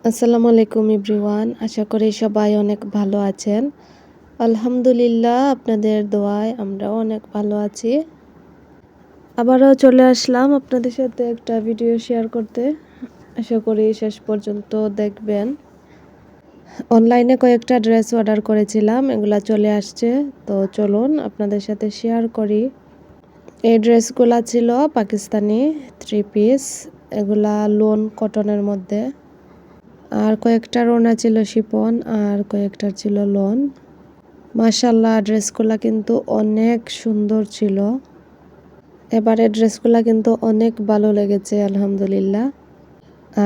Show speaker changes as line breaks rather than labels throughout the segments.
আসসালামু আলাইকুম এভরিওয়ান, আশা করি সবাই অনেক ভালো আছেন। আলহামদুলিল্লাহ, আপনাদের দোয়ায় আমরাও অনেক ভালো আছি। আবারও চলে আসলাম আপনাদের সাথে একটা ভিডিও শেয়ার করতে। আশা করি শেষ পর্যন্ত দেখবেন। অনলাইনে কয়েকটা ড্রেস অর্ডার করেছিলাম, এগুলা চলে আসছে। তো চলুন আপনাদের সাথে শেয়ার করি। এই ড্রেসগুলা ছিল পাকিস্তানি 3 পিস, এগুলা লোন কটনের মধ্যে। আর কয়েকটার ওড়না ছিল শিফন, আর কয়েকটার ছিল লন। মাশাআল্লাহ, ড্রেসগুলা কিন্তু অনেক সুন্দর ছিল। এবারে ড্রেসগুলা কিন্তু অনেক ভালো লেগেছে আলহামদুলিল্লাহ।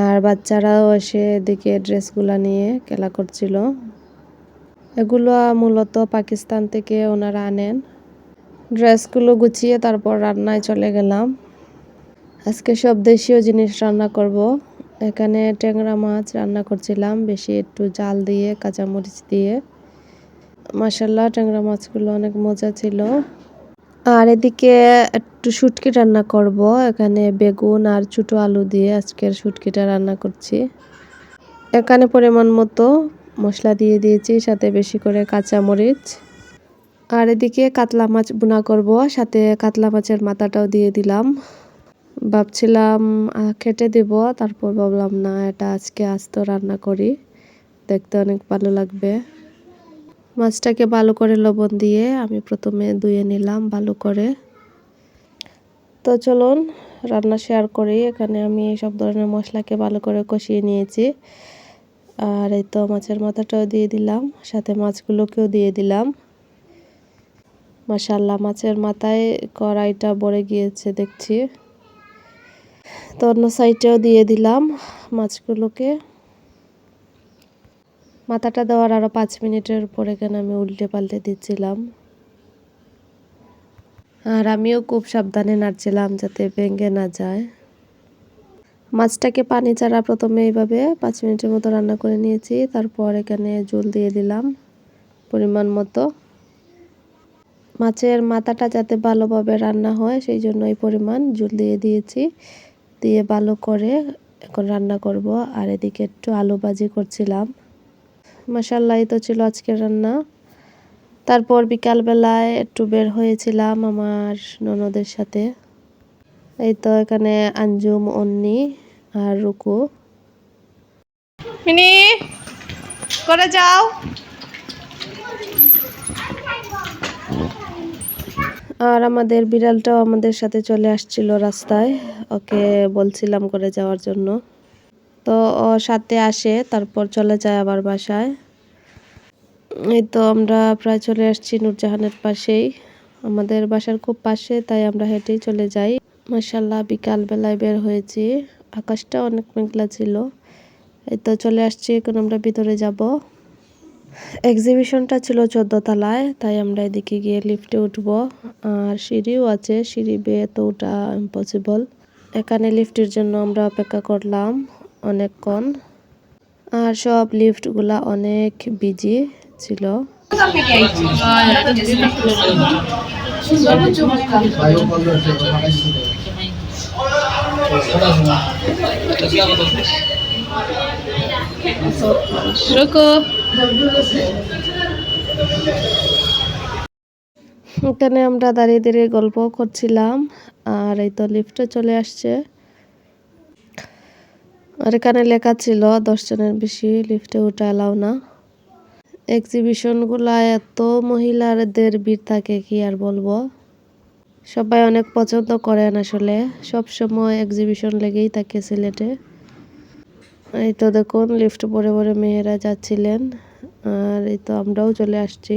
আর বাচ্চারাও এসে দেখে ড্রেসগুলা নিয়ে খেলা করছিল। এগুলো মূলত পাকিস্তান থেকে ওনারা আনেন। ড্রেসগুলো গুছিয়ে তারপর রান্নায় চলে গেলাম। আজকে সব দেশীয় জিনিস রান্না করব। এখানে ট্যাংরা মাছ রান্না করছিলাম, বেশি একটু জাল দিয়ে কাঁচামরিচ দিয়ে। মাশাআল্লাহ, ট্যাংরা মাছগুলো অনেক মজা ছিল। আর এদিকে একটু শুটকি রান্না করব। এখানে বেগুন আর ছোট আলু দিয়ে আজকের শুটকিটা রান্না করছি। এখানে পরিমাণ মতো মশলা দিয়ে দিয়েছি, সাথে বেশি করে কাঁচামরিচ। আর এদিকে কাতলা মাছ ভুনা করব, সাথে কাতলা মাছের মাথাটাও দিয়ে দিলাম। ভাবছিলাম কেটে দেব, তারপর ভাবলাম না, এটা আজকে আস্ত রান্না করি, দেখতে অনেক ভালো লাগবে। মাছটাকে ভালো করে লবণ দিয়ে আমি প্রথমে ধুয়ে নিলাম ভালো করে। তো চলুন রান্না শেয়ার করি। এখানে আমি সব ধরনের মশলাকে ভালো করে কষিয়ে নিয়েছি। আর এই তো মাছের মাথাটাও দিয়ে দিলাম, সাথে মাছগুলোকেও দিয়ে দিলাম। মাশাআল্লাহ, মাছের মাথায় কড়াইটা ভরে গিয়েছে দেখছি। তো অন্য সাইডেও দিয়ে দিলাম মাছগুলোকে। মাথাটা দেওয়ার আরও 5 মিনিটের পর এখানে আমি উল্টে পাল্টে দিচ্ছিলাম। আর আমিও খুব সাবধানে নাড়ছিলাম যাতে ভেঙে না যায়। মাছটাকে পানি ছাড়া প্রথমে এইভাবে 5 মিনিটের মতো রান্না করে নিয়েছি। তারপর এখানে ঝোল দিয়ে দিলাম পরিমাণ মতো। মাছের মাথাটা যাতে ভালোভাবে রান্না হয় সেই জন্য এই পরিমাণ ঝোল দিয়ে দিয়েছি। দিয়ে ভালো করে এখন রান্না করব। আর এদিকে একটু আলু ভাজি করছিলাম। মাশাআল্লাহ, এই তো ছিল আজকের রান্না। তারপর বিকালবেলায় একটু বের হয়েছিলাম আমার ননদের সাথে। এই তো এখানে আঞ্জুম, অন্নি আর রুকু। মিনি করে যাও। আর আমাদের বিড়ালটাও আমাদের সাথে চলে আসছিল রাস্তায়, ওকে বলছিলাম করে যাওয়ার জন্য। তো ও সাথে আসে, তারপর চলে যায় আবার বাসায়। এই তো আমরা প্রায় চলে আসছি নূরজাহানের পাশেই, আমাদের বাসার খুব পাশে, তাই আমরা হেঁটেই চলে যাই। মাশাআল্লাহ, বিকাল বেলায় বের হয়েছি, আকাশটা অনেক মেঘলা ছিল। এই তো চলে আসছি, এখন আমরা ভিতরে যাব। এক্সিবিশনটা ছিল 14 তলায়, তাই আমরা এদিকে গিয়ে লিফটে উঠব। আর সিঁড়িও আছে, সিঁড়ি বেয়ে তো ওঠা ইম্পসিবল। এখানে লিফটের জন্য আমরা অপেক্ষা করলাম অনেকক্ষণ। আর সব লিফটগুলা অনেক বিজি ছিল। এখানে আমরা দাঁড়িয়ে দাঁড়িয়ে গল্প করছিলাম। আর এই তো লিফটে চলে আসছে। আর এখানে লেখা ছিল 10 জনের বেশি লিফটে ওঠা এলাও না। এক্সিবিশনগুলা এত মহিলাদের ভিড় থাকে, কি আর বলবো। সবাই অনেক পছন্দ করেন, আসলে সব সময় এক্সিবিশন লেগেই থাকে সিলেটে। এই তো দেখুন লিফট পরে পরে মেয়েরা যাচ্ছিলেন। আর এই তো আমরাও চলে আসছি।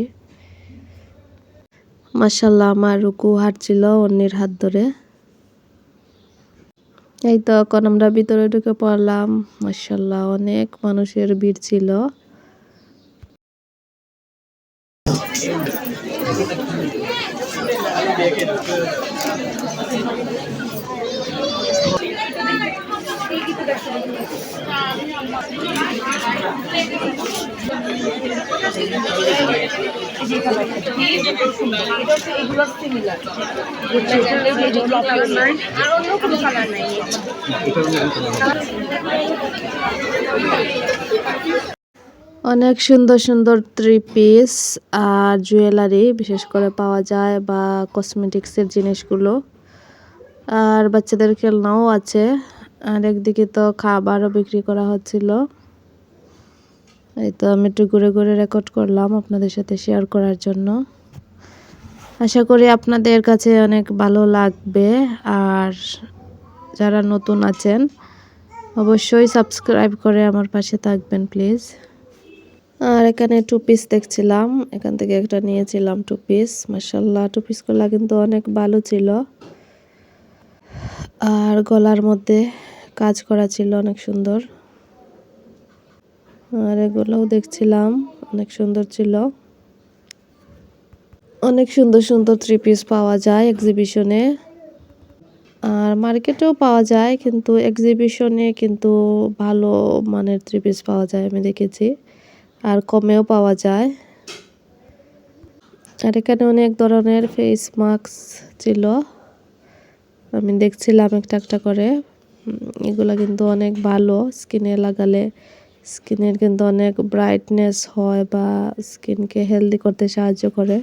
মাশাআল্লাহ, আমার রুকু হাঁটছিল অন্যের হাত ধরে। এই তো এখন আমরা ভিতরে ঢুকে পড়লাম। মাশাআল্লাহ, অনেক মানুষের ভিড় ছিল। অনেক সুন্দর সুন্দর থ্রি পিস আর জুয়েলারি বিশেষ করে পাওয়া যায়, বা কসমেটিক্সের জিনিসগুলো, আর বাচ্চাদের খেলনাও আছে। আর একদিকে তো খাবারও বিক্রি করা হচ্ছিল। এই তো আমি একটু ঘুরে ঘুরে রেকর্ড করলাম আপনাদের সাথে শেয়ার করার জন্য। আশা করি আপনাদের কাছে অনেক ভালো লাগবে। আর যারা নতুন আছেন অবশ্যই সাবস্ক্রাইব করে আমার পাশে থাকবেন প্লিজ। আর এখানে টু পিস দেখছিলাম, এখান থেকে একটা নিয়েছিলাম টু পিস। মাশাআল্লাহ, টু পিসগুলো কিন্তু অনেক ভালো ছিল। আর গলার মধ্যে কাজ করা ছিল অনেক সুন্দর। আর এগুলোও দেখছিলাম, অনেক সুন্দর ছিল। অনেক সুন্দর সুন্দর থ্রি পিস পাওয়া যায় এক্সিবিশনে, আর মার্কেটেও পাওয়া যায়, কিন্তু এক্সিবিশনে কিন্তু ভালো মানের থ্রি পিস পাওয়া যায় আমি দেখেছি, আর কমেও পাওয়া যায়। আর এখানে অনেক ধরনের ফেস মাস্ক ছিল, আমি দেখছিলাম একটা একটা করে। এগুলা কিন্তু অনেক ভালো, স্কিনে লাগালে স্কিনের কিন্তু অনেক ব্রাইটনেস হয়, বা স্কিনকে হেলদি করতে সাহায্য করে।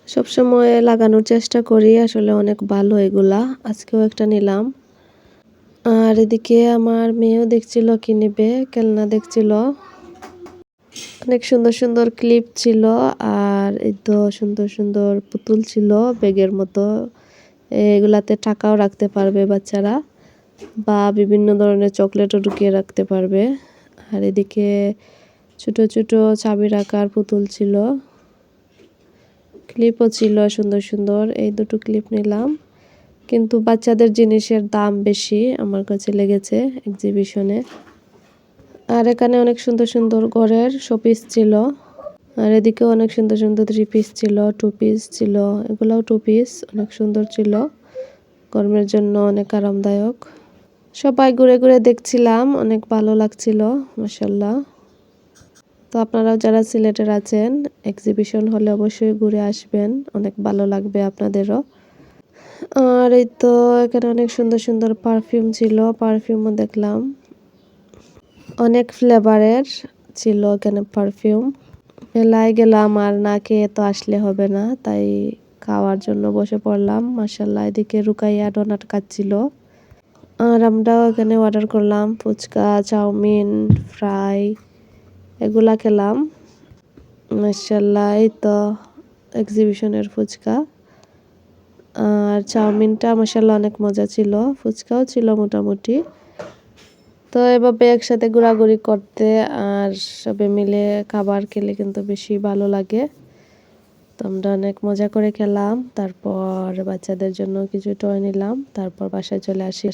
সবসময় লাগানোর চেষ্টা করি, আসলে অনেক ভালো এগুলা। আজকেও একটা নিলাম। আর এদিকে আমার মেয়েও দেখছিল কি নেবে, খেলনা দেখছিল। অনেক সুন্দর সুন্দর ক্লিপ ছিল, আর এই তো সুন্দর সুন্দর পুতুল ছিল ব্যাগের মতো। এগুলাতে টাকাও রাখতে পারবে বাচ্চারা, বা বিভিন্ন ধরনের চকলেটও ঢুকিয়ে রাখতে পারবে। আর এদিকে ছোট ছোট চাবি রাখার পুতুল ছিল, ক্লিপও ছিল সুন্দর সুন্দর। এই দুটো ক্লিপ নিলাম, কিন্তু বাচ্চাদের জিনিসের দাম বেশি আমার কাছে লেগেছে এক্সিবিশনে। আর এখানে অনেক সুন্দর সুন্দর ঘরের শোপিস ছিল। আর এদিকে অনেক সুন্দর সুন্দর থ্রি পিস ছিল, টু পিস ছিল। এগুলাও টু পিস, অনেক সুন্দর ছিল, গরমের জন্য অনেক আরামদায়ক। সবাই ঘুরে ঘুরে দেখছিলাম, অনেক ভালো লাগছিল মাশাআল্লাহ। তো আপনারাও যারা সিলেটের আছেন, এক্সিবিশন হলে অবশ্যই ঘুরে আসবেন, অনেক ভালো লাগবে আপনাদেরও। আর এই তো এখানে অনেক সুন্দর সুন্দর পারফিউম ছিল, পারফিউমও দেখলাম। অনেক ফ্লেভারের ছিল এখানে পারফিউম। মেলায় গেলাম, আর না খেয়ে তো আসলে হবে না, তাই খাওয়ার জন্য বসে পড়লাম। মাশাআল্লাহ, এদিকে রুকাইয়া ডোনাট খাচ্ছিল। আর আমরাও এখানে অর্ডার করলাম ফুচকা, চাউমিন, ফ্রাই, এগুলা খেলাম। মাশাআল্লাহ, এই তো এক্সিবিশনের ফুচকা আর চাউমিনটা মাশাআল্লাহ অনেক মজা ছিল, ফুচকাও ছিল মোটামুটি। তো এভাবে একসাথে ঘোরাঘুরি করতে আর সবে মিলে খাবার খেলে কিন্তু বেশি ভালো লাগে। তো আমরা অনেক মজা করে খেলাম, তারপর বাচ্চাদের জন্য কিছু টয় নিলাম, তারপর বাসায় চলে আসি।